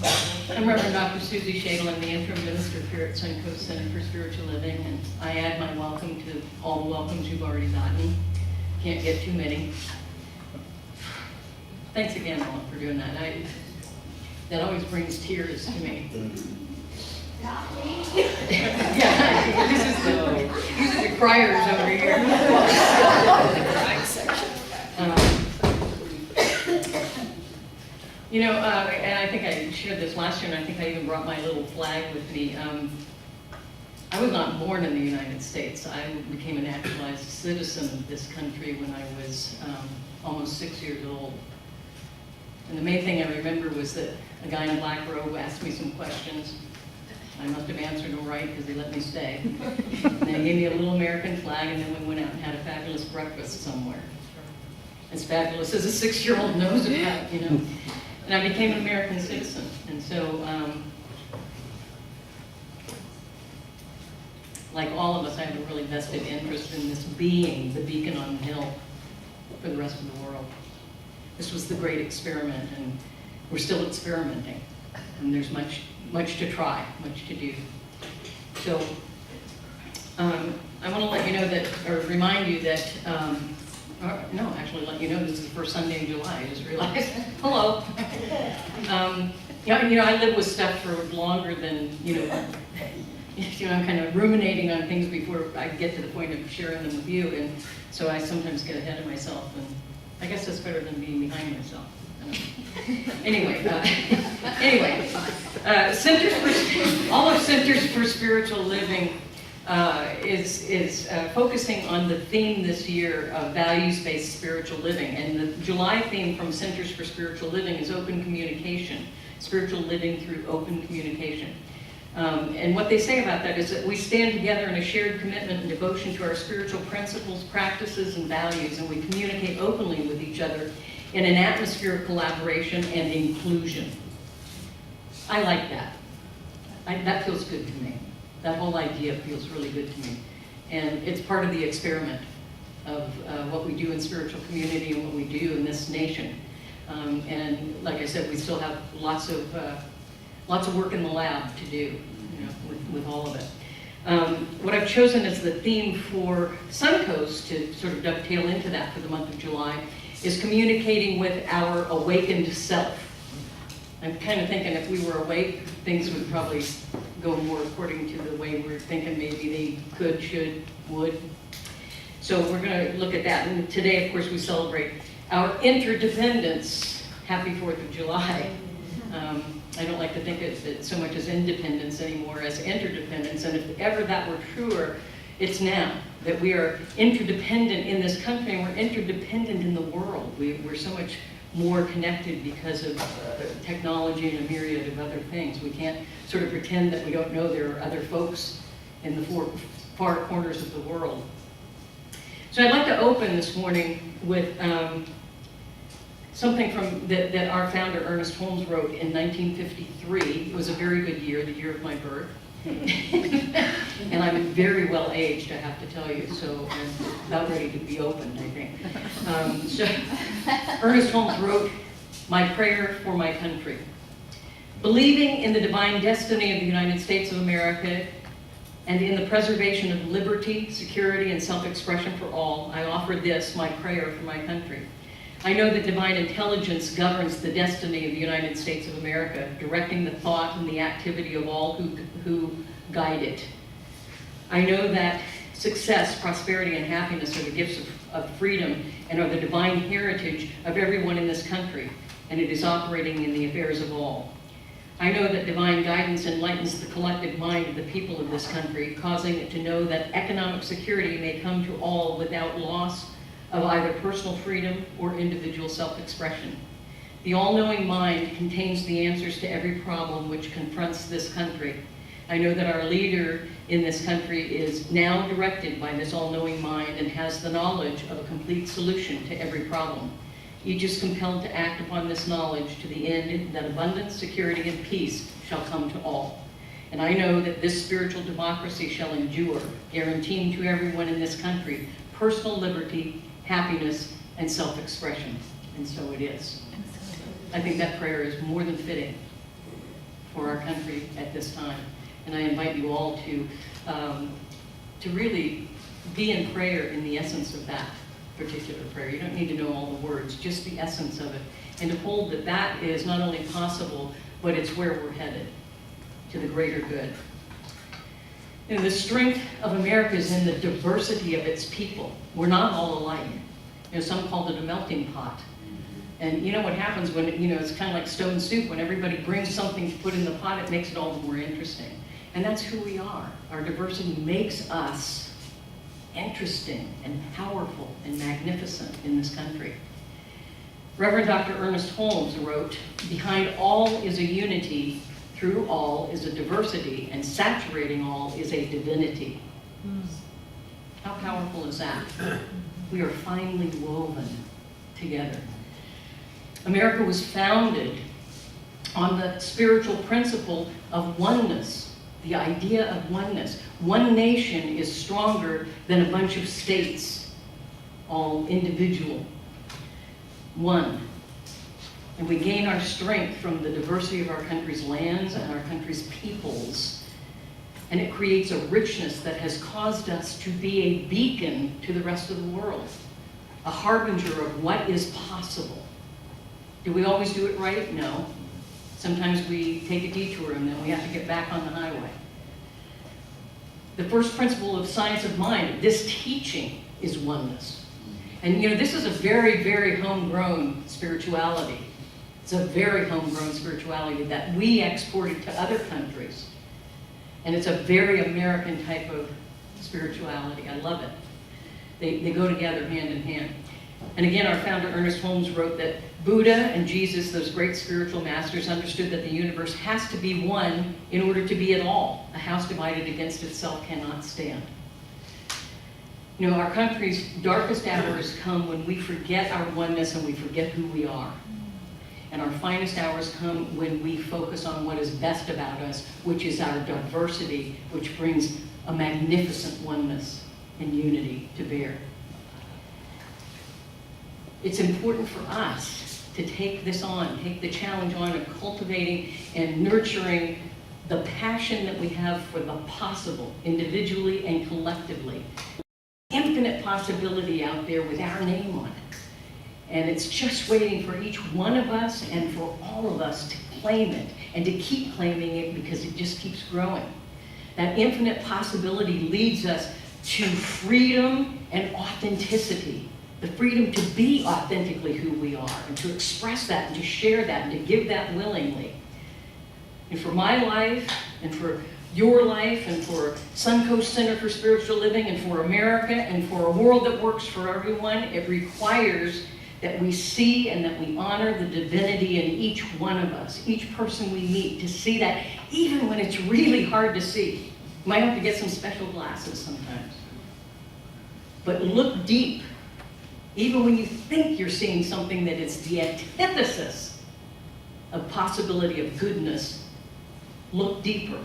I'm Reverend Dr. Suzi Schadle. I'm the interim minister here at Suncoast Center for Spiritual Living, and I add my welcome to all the welcomes you've already gotten. Can't get too many. Thanks again, Ellen, for doing that. That always brings tears to me. Yeah, these are the criers over here. You know, and I think I shared this last year, and I think I even brought my little flag with me. I was not born in the United States. I became a naturalized citizen of this country when I was almost 6 years old. And the main thing I remember was that a guy in a black robe asked me some questions. I must have answered them right because he let me stay. And then he gave me a little American flag, and then we went out and had a fabulous breakfast somewhere. As fabulous as a 6-year-old knows about, you know. And I became an American citizen. And so, like all of us, I have a really vested interest in this being the beacon on the hill for the rest of the world. This was the great experiment, and we're still experimenting. And there's much to try, much to do. So, I want to let you know that, or remind you that, no, actually let you know this is the first Sunday in July. I just realized. Hello. You know, I live with stuff for longer than, I'm kind of ruminating on things before I get to the point of sharing them with you, and so I sometimes get ahead of myself, and I guess that's better than being behind myself. Anyway, all of Centers for Spiritual Living is focusing on the theme this year of values-based spiritual living. And the July theme from Centers for Spiritual Living is open communication, spiritual living through open communication. And what they say about that is that we stand together in a shared commitment and devotion to our spiritual principles, practices, and values, and we communicate openly with each other in an atmosphere of collaboration and inclusion. I like that. That feels good to me. That whole idea feels really good to me. And it's part of the experiment of what we do in spiritual community and what we do in this nation. And like I said, we still have lots of work in the lab to do, with all of it. What I've chosen as the theme for Suncoast, to sort of dovetail into that for the month of July, is communicating with our awakened self. I'm kind of thinking if we were awake, things would probably go more according to the way we're thinking maybe they could, should, would. So we're going to look at that. And today, of course, we celebrate our interdependence. Happy 4th of July. I don't like to think of it so much as independence anymore as interdependence. And if ever that were truer, it's now that we are interdependent in this country, and we're interdependent in the world. We're so much more connected because of technology and a myriad of other things. We can't sort of pretend that we don't know there are other folks in the far corners of the world. So I'd like to open this morning with something that our founder, Ernest Holmes, wrote in 1953. It was a very good year, the year of my birth. And I'm very well aged, I have to tell you, so I'm about ready to be opened, I think. So Ernest Holmes wrote, "My prayer for my country. Believing in the divine destiny of the United States of America and in the preservation of liberty, security, and self-expression for all, I offer this, my prayer for my country. I know that divine intelligence governs the destiny of the United States of America, directing the thought and the activity of all who guide it. I know that success, prosperity, and happiness are the gifts of freedom and are the divine heritage of everyone in this country, and it is operating in the affairs of all. I know that divine guidance enlightens the collective mind of the people of this country, causing it to know that economic security may come to all without loss of either personal freedom or individual self-expression. The all-knowing mind contains the answers to every problem which confronts this country. I know that our leader in this country is now directed by this all-knowing mind and has the knowledge of a complete solution to every problem. Each is compelled to act upon this knowledge to the end that abundance, security, and peace shall come to all. And I know that this spiritual democracy shall endure, guaranteeing to everyone in this country personal liberty, happiness, and self-expression." And so it is. I think that prayer is more than fitting for our country at this time. And I invite you all to really be in prayer in the essence of that particular prayer. You don't need to know all the words, just the essence of it. And to hold that that is not only possible, but it's where we're headed, to the greater good. You know, the strength of America is in the diversity of its people. We're not all alike. You know, some call it a melting pot. And you know what happens when, it's kind of like stone soup. When everybody brings something to put in the pot, it makes it all the more interesting. And that's who we are. Our diversity makes us interesting and powerful and magnificent in this country. Reverend Dr. Ernest Holmes wrote, "Behind all is a unity, through all is a diversity, and saturating all is a divinity." How powerful is that? We are finely woven together. America was founded on the spiritual principle of oneness, the idea of oneness. One nation is stronger than a bunch of states, all individual. One. And we gain our strength from the diversity of our country's lands and our country's peoples. And it creates a richness that has caused us to be a beacon to the rest of the world, a harbinger of what is possible. Do we always do it right? No. Sometimes we take a detour and then we have to get back on the highway. The first principle of science of mind, this teaching, is oneness. And this is a very, very homegrown spirituality. It's a very homegrown spirituality that we exported to other countries. And it's a very American type of spirituality. I love it. They go together hand in hand. And again, our founder, Ernest Holmes, wrote that Buddha and Jesus, those great spiritual masters, understood that the universe has to be one in order to be at all. A house divided against itself cannot stand. Our country's darkest hours come when we forget our oneness and we forget who we are. And our finest hours come when we focus on what is best about us, which is our diversity, which brings a magnificent oneness and unity to bear. It's important for us to take this on, take the challenge on of cultivating and nurturing the passion that we have for the possible, individually and collectively. Infinite possibility out there with our name on it. And it's just waiting for each one of us and for all of us to claim it and to keep claiming it because it just keeps growing. That infinite possibility leads us to freedom and authenticity. The freedom to be authentically who we are and to express that and to share that and to give that willingly. And for my life and for your life and for Suncoast Center for Spiritual Living and for America and for a world that works for everyone, it requires that we see and that we honor the divinity in each one of us, each person we meet, to see that even when it's really hard to see. You might have to get some special glasses sometimes. But look deep. Even when you think you're seeing something that is the antithesis of possibility of goodness, look deeper.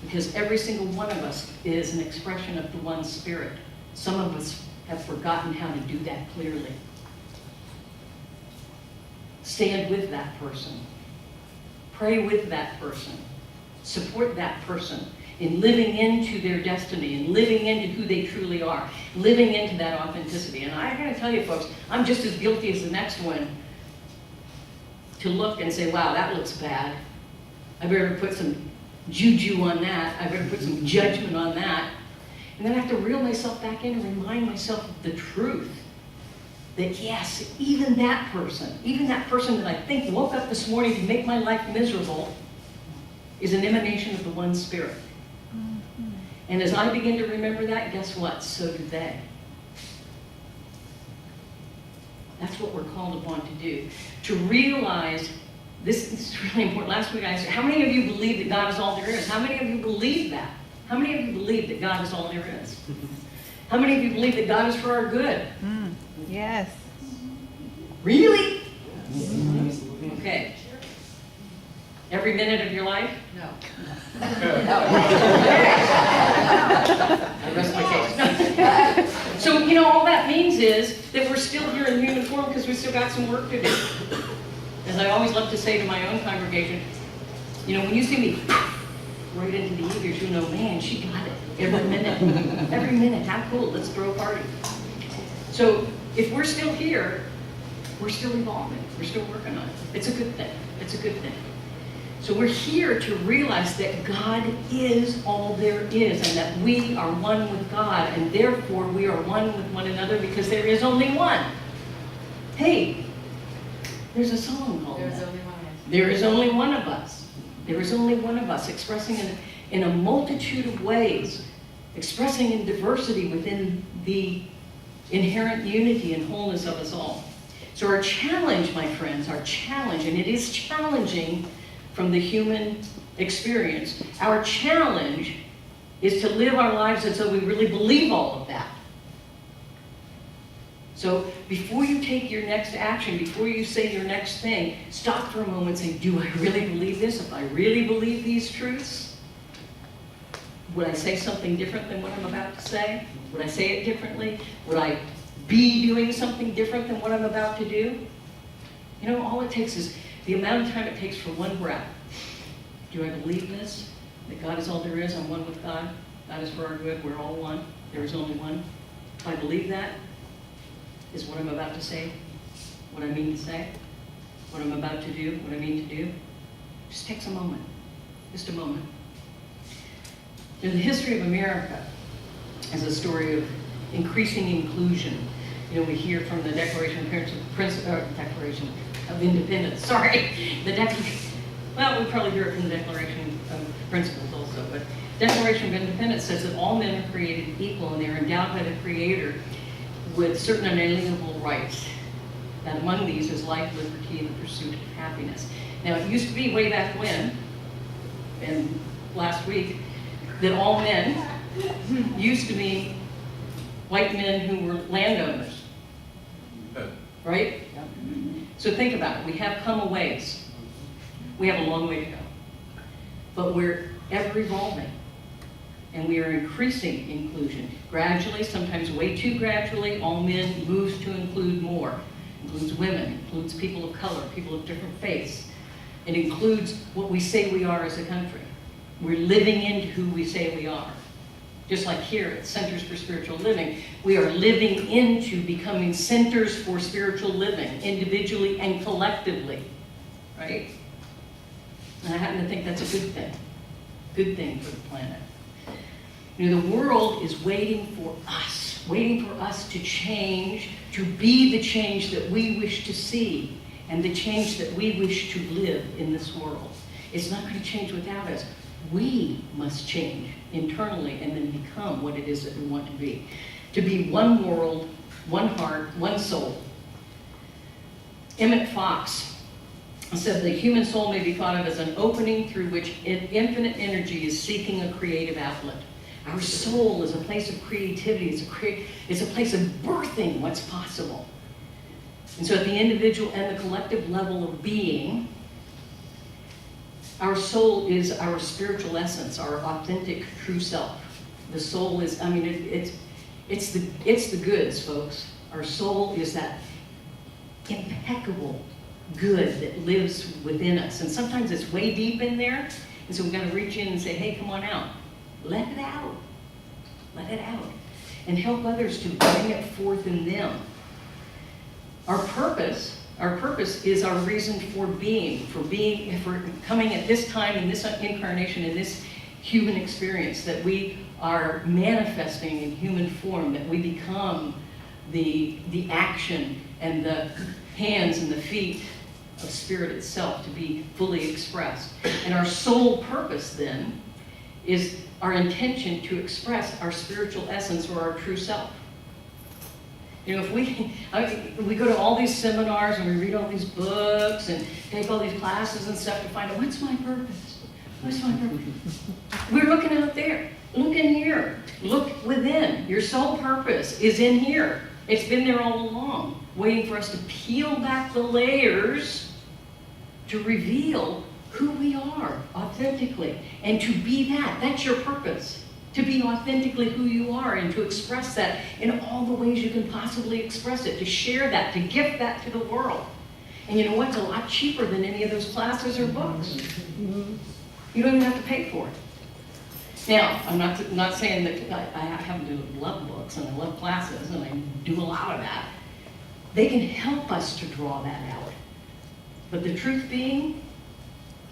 Because every single one of us is an expression of the one Spirit. Some of us have forgotten how to do that clearly. Stand with that person. Pray with that person. Support that person in living into their destiny and living into who they truly are, living into that authenticity. And I gotta tell you folks, I'm just as guilty as the next one to look and say, wow, that looks bad. I better put some juju on that. I better put some judgment on that. And then I have to reel myself back in and remind myself of the truth. That yes, even that person that I think woke up this morning to make my life miserable is an emanation of the one Spirit. And as I begin to remember that, guess what? So do they. That's what we're called upon to do. To realize, this is really important. Last week I asked, how many of you believe that God is all there is? How many of you believe that? How many of you believe that God is all there is? How many of you believe that God is for our good? Yes. Really? Okay. Every minute of your life? No. I rest my case. So, all that means is that we're still here in human form because we still got some work to do. As I always love to say to my own congregation, you know, when you see me right into the ears, you know, man, she got it. Every minute, how cool, let's throw a party. So if we're still here, we're still evolving, we're still working on it. It's a good thing, it's a good thing. So we're here to realize that God is all there is, and that we are one with God, and therefore we are one with one another because there is only one. Hey, there's a song called that. There is only one of us. There is only one of us, expressing in a multitude of ways, expressing in diversity within the inherent unity and wholeness of us all. So our challenge, my friends, our challenge, and it is challenging from the human experience, our challenge is to live our lives as though we really believe all of that. So before you take your next action, before you say your next thing, stop for a moment and say, do I really believe this? If I really believe these truths, would I say something different than what I'm about to say? Would I say it differently? Would I be doing something different than what I'm about to do? You know, all it takes is the amount of time it takes for one breath. Do I believe this? That God is all there is, I'm one with God. God is for our good, we're all one. There is only one. If I believe that, is what I'm about to say, what I mean to say, what I'm about to do, what I mean to do. Just takes a moment, just a moment. In the history of America is a story of increasing inclusion. You know, we hear from the Declaration of Independence, sorry. Well, we probably hear it from the Declaration of Principles also, but Declaration of Independence says that all men are created equal and they are endowed by the Creator with certain unalienable rights. That among these is life, liberty, and the pursuit of happiness. Now, it used to be way back when, and last week, that all men used to be white men who were landowners, right? So think about it. We have come a ways. We have a long way to go. But we're ever evolving. And we are increasing inclusion. Gradually, sometimes way too gradually, all men moves to include more. Includes women, includes people of color, people of different faiths. It includes what we say we are as a country. We're living into who we say we are. Just like here at Centers for Spiritual Living, we are living into becoming centers for spiritual living, individually and collectively, right? And I happen to think that's a good thing for the planet. You know, the world is waiting for us to change, to be the change that we wish to see, and the change that we wish to live in this world. It's not going to change without us. We must change internally and then become what it is that we want to be. To be one world, one heart, one soul. Emmett Fox said the human soul may be thought of as an opening through which infinite energy is seeking a creative outlet. Our soul is a place of creativity. It's a place of birthing what's possible. And so at the individual and the collective level of being, our soul is our spiritual essence, our authentic true self. The soul is, I mean, it's the goods, folks. Our soul is that impeccable good that lives within us. And sometimes it's way deep in there. And so we've got to reach in and say, hey, come on out. Let it out. Let it out. And help others to bring it forth in them. Our purpose is our reason for coming at this time in this incarnation, in this human experience, that we are manifesting in human form, that we become the action and the hands and the feet of Spirit itself to be fully expressed. And our sole purpose then is our intention to express our spiritual essence or our true self. You know, if we go to all these seminars and we read all these books and take all these classes and stuff to find out, what's my purpose? What's my purpose? We're looking out there. Look in here. Look within. Your sole purpose is in here. It's been there all along, waiting for us to peel back the layers to reveal who we are authentically. And to be that. That's your purpose. To be authentically who you are and to express that in all the ways you can possibly express it, to share that, to gift that to the world. And you know what? It's a lot cheaper than any of those classes or books. You don't even have to pay for it. Now, I'm not saying that I happen to love books and I love classes and I do a lot of that. They can help us to draw that out. But the truth being,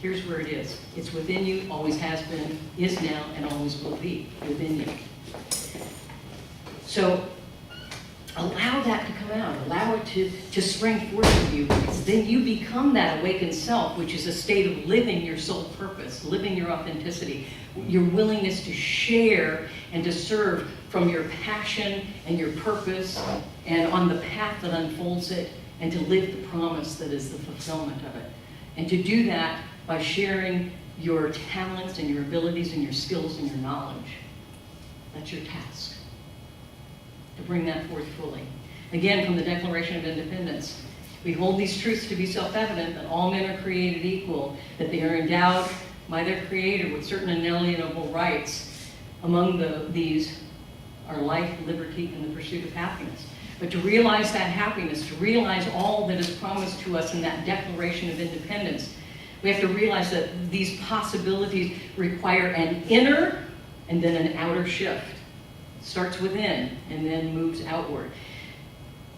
here's where it is. It's within you, always has been, is now, and always will be within you. So allow that to come out. Allow it to spring forth of you, because then you become that awakened self, which is a state of living your soul purpose, living your authenticity, your willingness to share and to serve from your passion and your purpose and on the path that unfolds it, and to live the promise that is the fulfillment of it. And to do that by sharing your talents and your abilities and your skills and your knowledge. That's your task, to bring that forth fully. Again, from the Declaration of Independence, we hold these truths to be self-evident, that all men are created equal, that they are endowed by their Creator with certain inalienable rights. Among these are life, liberty, and the pursuit of happiness. But to realize that happiness, to realize all that is promised to us in that Declaration of Independence, we have to realize that these possibilities require an inner and then an outer shift. It starts within and then moves outward.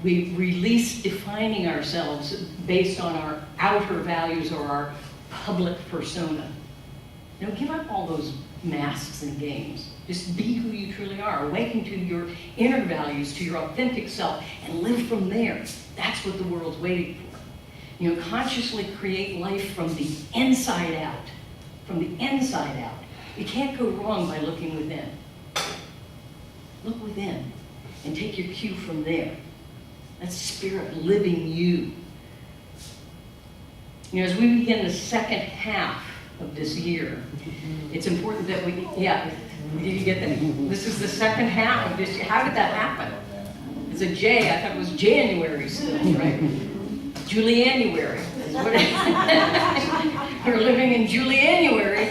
We release defining ourselves based on our outer values or our public persona. You know, give up all those masks and games. Just be who you truly are. Awaken to your inner values, to your authentic self, and live from there. That's what the world's waiting for. You know, consciously create life from the inside out. From the inside out. You can't go wrong by looking within. Look within and take your cue from there. That's spirit living you. You know, as we begin the second half of this year, it's important that we, did you get that? This is the second half of this year. How did that happen? It's a J. I thought it was January still, right? Julianuary. We're living in Julianuary.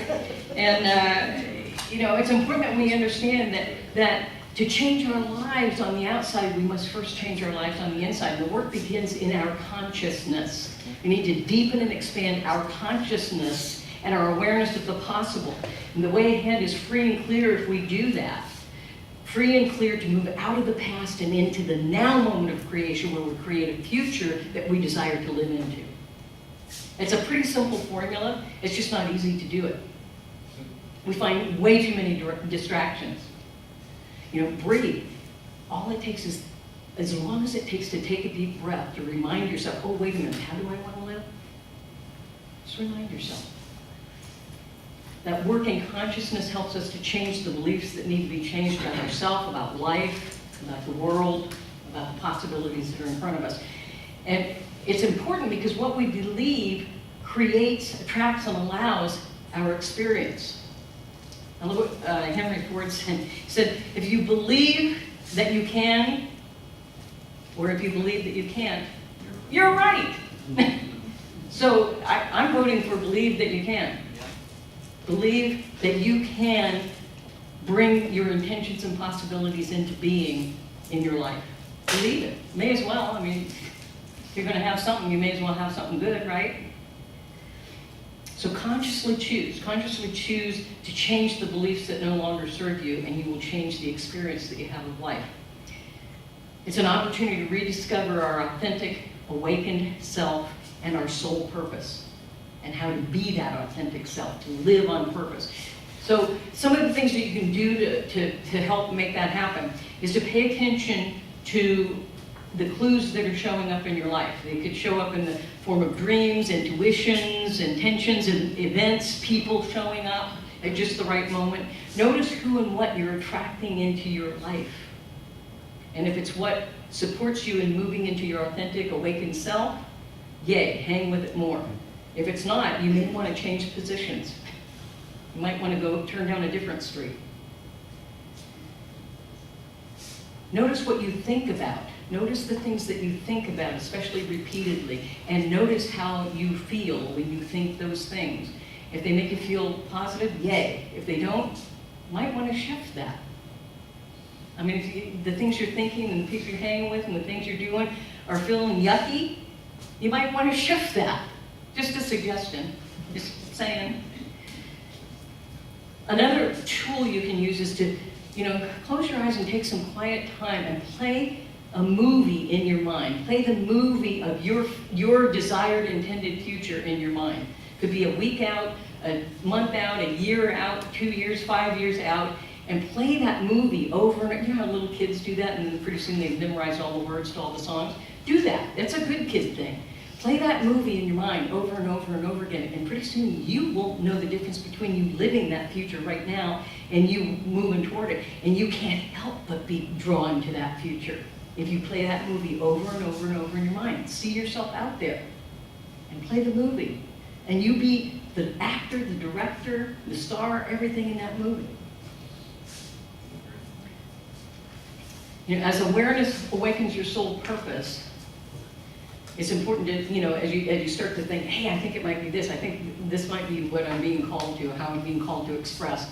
And, you know, it's important that we understand that to change our lives on the outside, we must first change our lives on the inside. The work begins in our consciousness. We need to deepen and expand our consciousness and our awareness of the possible. And the way ahead is free and clear if we do that. Free and clear to move out of the past and into the now moment of creation, where we create a future that we desire to live into. It's a pretty simple formula. It's just not easy to do it. We find way too many distractions. You know, breathe. All it takes is, as long as it takes to take a deep breath, to remind yourself, oh, wait a minute, how do I want to live? Just remind yourself. That working consciousness helps us to change the beliefs that need to be changed about ourselves, about life, about the world, about the possibilities that are in front of us. And it's important because what we believe creates, attracts, and allows our experience. I love what Henry Ford said. He said, if you believe that you can, or if you believe that you can't, you're right. So I'm voting for believe that you can. Believe that you can bring your intentions and possibilities into being in your life. Believe it. May as well. I mean, if you're going to have something, you may as well have something good, right? So consciously choose to change the beliefs that no longer serve you, and you will change the experience that you have of life. It's an opportunity to rediscover our authentic, awakened self and our soul purpose, and how to be that authentic self, to live on purpose. So some of the things that you can do to help make that happen is to pay attention to the clues that are showing up in your life. They could show up in the form of dreams, intuitions, intentions, and events, people showing up at just the right moment. Notice who and what you're attracting into your life. And if it's what supports you in moving into your authentic, awakened self, yay, hang with it more. If it's not, you may want to change positions. You might want to go turn down a different street. Notice what you think about. Notice the things that you think about, especially repeatedly, and notice how you feel when you think those things. If they make you feel positive, yay. If they don't, you might want to shift that. I mean, if the things you're thinking and the people you're hanging with and the things you're doing are feeling yucky, You might want to shift that. Just a suggestion, just saying. Another tool you can use is to, close your eyes and take some quiet time and play a movie in your mind. Play the movie of your desired intended future in your mind. Could be a week out, a month out, a year out, 2 years, 5 years out, and play that movie over and over. You know how little kids do that, and then pretty soon they've memorized all the words to all the songs? Do that. That's a good kid thing. Play that movie in your mind over and over and over again, and pretty soon you won't know the difference between you living that future right now and you moving toward it. And you can't help but be drawn to that future if you play that movie over and over and over in your mind. See yourself out there and play the movie. And you be the actor, the director, the star, everything in that movie. As awareness awakens your soul purpose, it's important to, as you start to think, hey, I think it might be this. I think this might be what I'm being called to, how I'm being called to express.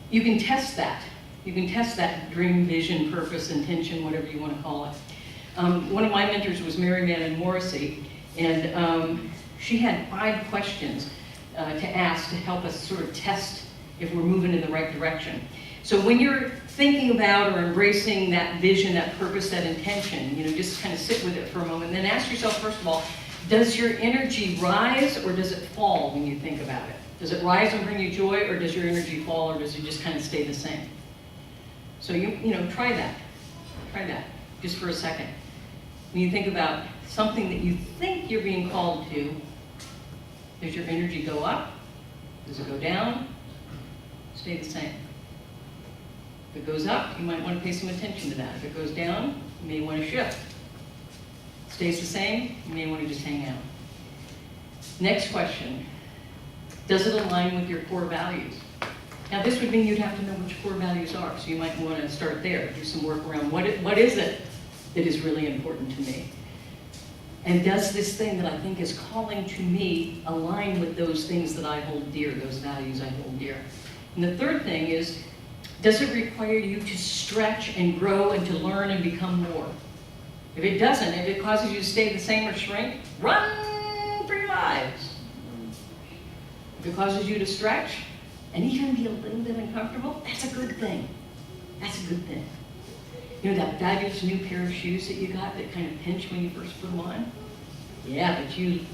You can test that. You can test that dream, vision, purpose, intention, whatever you want to call it. One of my mentors was Mary Mann Morrissey, and she had 5 questions to ask to help us sort of test if we're moving in the right direction. So when you're thinking about or embracing that vision, that purpose, that intention, just kind of sit with it for a moment, and then ask yourself, first of all, does your energy rise or does it fall when you think about it? Does it rise and bring you joy, or does your energy fall, or does it just kind of stay the same? So try that. Try that, just for a second. When you think about something that you think you're being called to, does your energy go up? Does it go down? Stay the same. If it goes up, you might want to pay some attention to that. If it goes down, you may want to shift. Stays the same, you may want to just hang out. Next question. Does it align with your core values? Now this would mean you'd have to know which core values are, so you might want to start there, do some work around what is it that is really important to me? And does this thing that I think is calling to me align with those things that I hold dear, those values I hold dear? And the third thing is, does it require you to stretch and grow and to learn and become more? If it doesn't, if it causes you to stay the same or shrink, run for your lives. If it causes you to stretch and even be a little bit uncomfortable, that's a good thing. That's a good thing. That fabulous new pair of shoes that you got that kind of pinch when you first put them on? Yeah, but you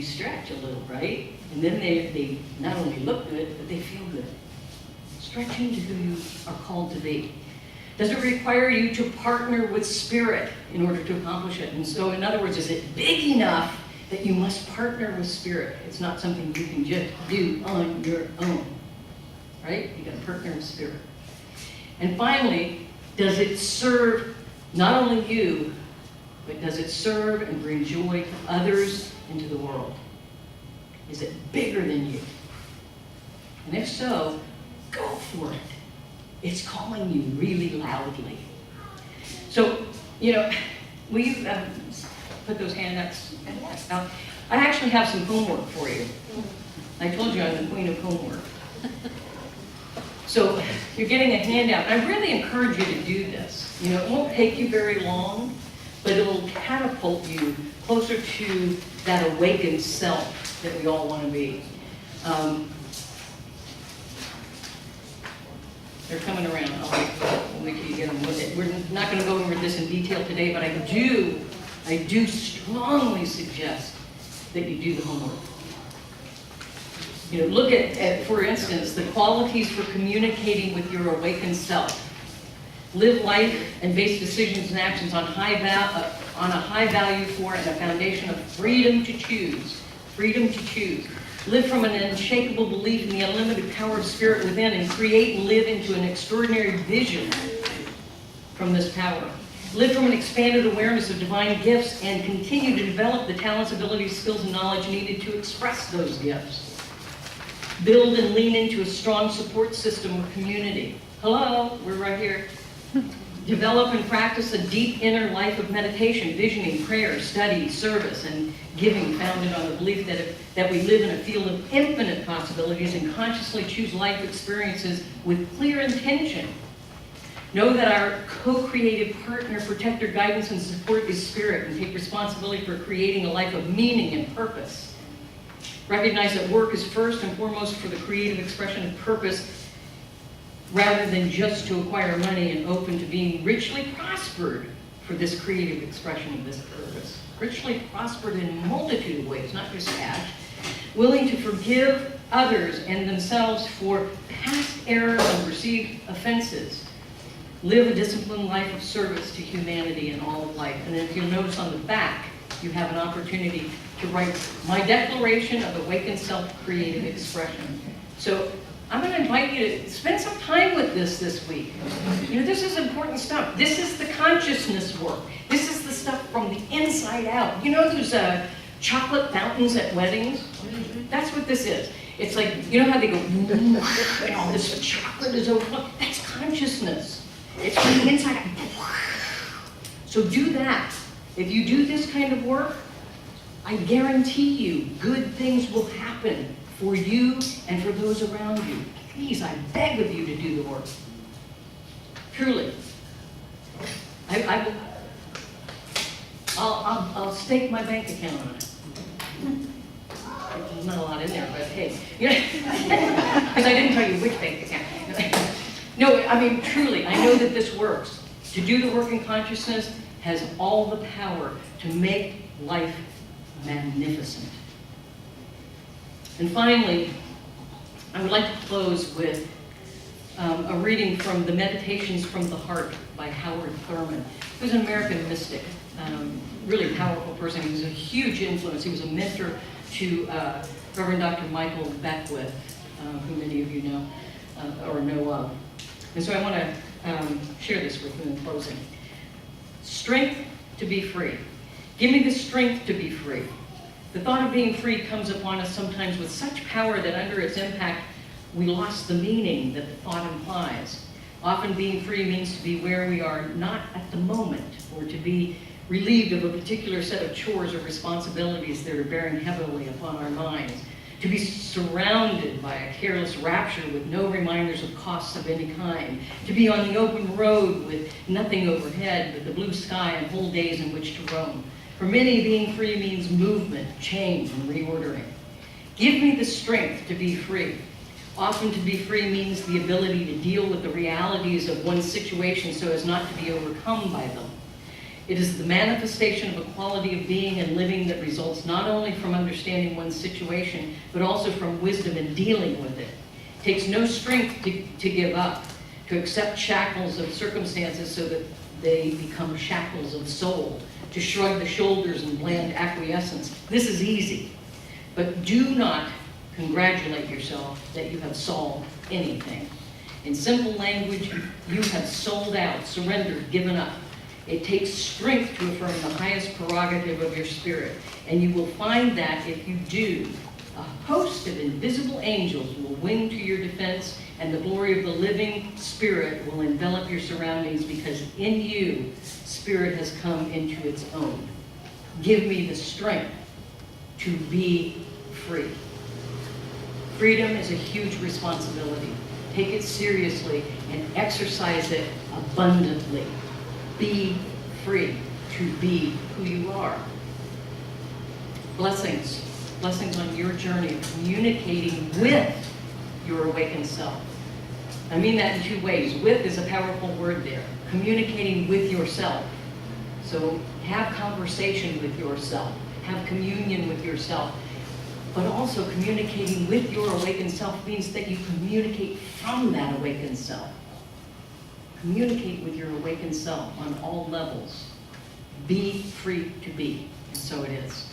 stretch a little, right? And then they not only look good, but they feel good. Stretch into who you are called to be. Does it require you to partner with spirit in order to accomplish it? And so, in other words, is it big enough that you must partner with spirit? It's not something you can just do on your own, right? You got to partner with spirit. And finally, does it serve not only you, but does it serve and bring joy to others and to the world? Is it bigger than you? And if so, go for it. It's calling you really loudly. So, will you put those handouts out? I actually have some homework for you. I told you I'm the queen of homework. So you're getting a handout. I really encourage you to do this. It won't take you very long, but it'll catapult you closer to that awakened self that we all want to be. They're coming around. I'll wait till you get them with it. We're not going to go over this in detail today, but I do strongly suggest that you do the homework. Look at, for instance, the qualities for communicating with your awakened self. Live life and base decisions and actions on a high value for and a foundation of freedom to choose. Freedom to choose. Live from an unshakable belief in the unlimited power of spirit within and create and live into an extraordinary vision from this power. Live from an expanded awareness of divine gifts and continue to develop the talents, abilities, skills, and knowledge needed to express those gifts. Build and lean into a strong support system or community. Hello, we're right here. Develop and practice a deep inner life of meditation, visioning, prayer, study, service, and giving, founded on the belief that we live in a field of infinite possibilities and consciously choose life experiences with clear intention. Know that our co-creative partner, protector, guidance, and support is Spirit, and take responsibility for creating a life of meaning and purpose. Recognize that work is first and foremost for the creative expression of purpose rather than just to acquire money, and open to being richly prospered for this creative expression of this purpose. Richly prospered in a multitude of ways, not just cash. Willing to forgive others and themselves for past errors and perceived offenses. Live a disciplined life of service to humanity and all of life. And if you'll notice on the back, you have an opportunity to write my declaration of awakened self-creative expression. So I'm going to invite you to spend some time with this week. You know, this is important stuff. This is the consciousness work. This is the stuff from the inside out. You know those chocolate fountains at weddings? That's what this is. It's like, you know how they go, and all this chocolate is overflowing? That's consciousness. It's from the inside out. So do that. If you do this kind of work, I guarantee you good things will happen for you and for those around you. Please, I beg of you to do the work. Truly. I'll stake my bank account on it. There's not a lot in there, but hey. Because I didn't tell you which bank account. No, I mean, truly, I know that this works. To do the work in consciousness has all the power to make life magnificent. And finally, I would like to close with a reading from the Meditations from the Heart by Howard Thurman. He was an American mystic, really powerful person. He was a huge influence. He was a mentor to Reverend Dr. Michael Beckwith, who many of you know or know of. And so I want to share this with you in closing. Strength to be free. Give me the strength to be free. The thought of being free comes upon us sometimes with such power that under its impact, we lost the meaning that the thought implies. Often being free means to be where we are not at the moment, or to be relieved of a particular set of chores or responsibilities that are bearing heavily upon our minds. To be surrounded by a careless rapture with no reminders of costs of any kind. To be on the open road with nothing overhead but the blue sky and whole days in which to roam. For many, being free means movement, change, and reordering. Give me the strength to be free. Often to be free means the ability to deal with the realities of one's situation so as not to be overcome by them. It is the manifestation of a quality of being and living that results not only from understanding one's situation, but also from wisdom in dealing with it. It takes no strength to give up, to accept shackles of circumstances so that they become shackles of soul, to shrug the shoulders in bland acquiescence. This is easy, but do not congratulate yourself that you have solved anything. In simple language, you have sold out, surrendered, given up. It takes strength to affirm the highest prerogative of your spirit, and you will find that if you do, a host of invisible angels will wing to your defense, and the glory of the living Spirit will envelop your surroundings, because in you, Spirit has come into its own. Give me the strength to be free. Freedom is a huge responsibility. Take it seriously and exercise it abundantly. Be free to be who you are. Blessings. Blessings on your journey of communicating with your awakened self. I mean that in two ways. With is a powerful word there. Communicating with yourself. So have conversation with yourself. Have communion with yourself. But also communicating with your awakened self means that you communicate from that awakened self. Communicate with your awakened self on all levels. Be free to be. And so it is.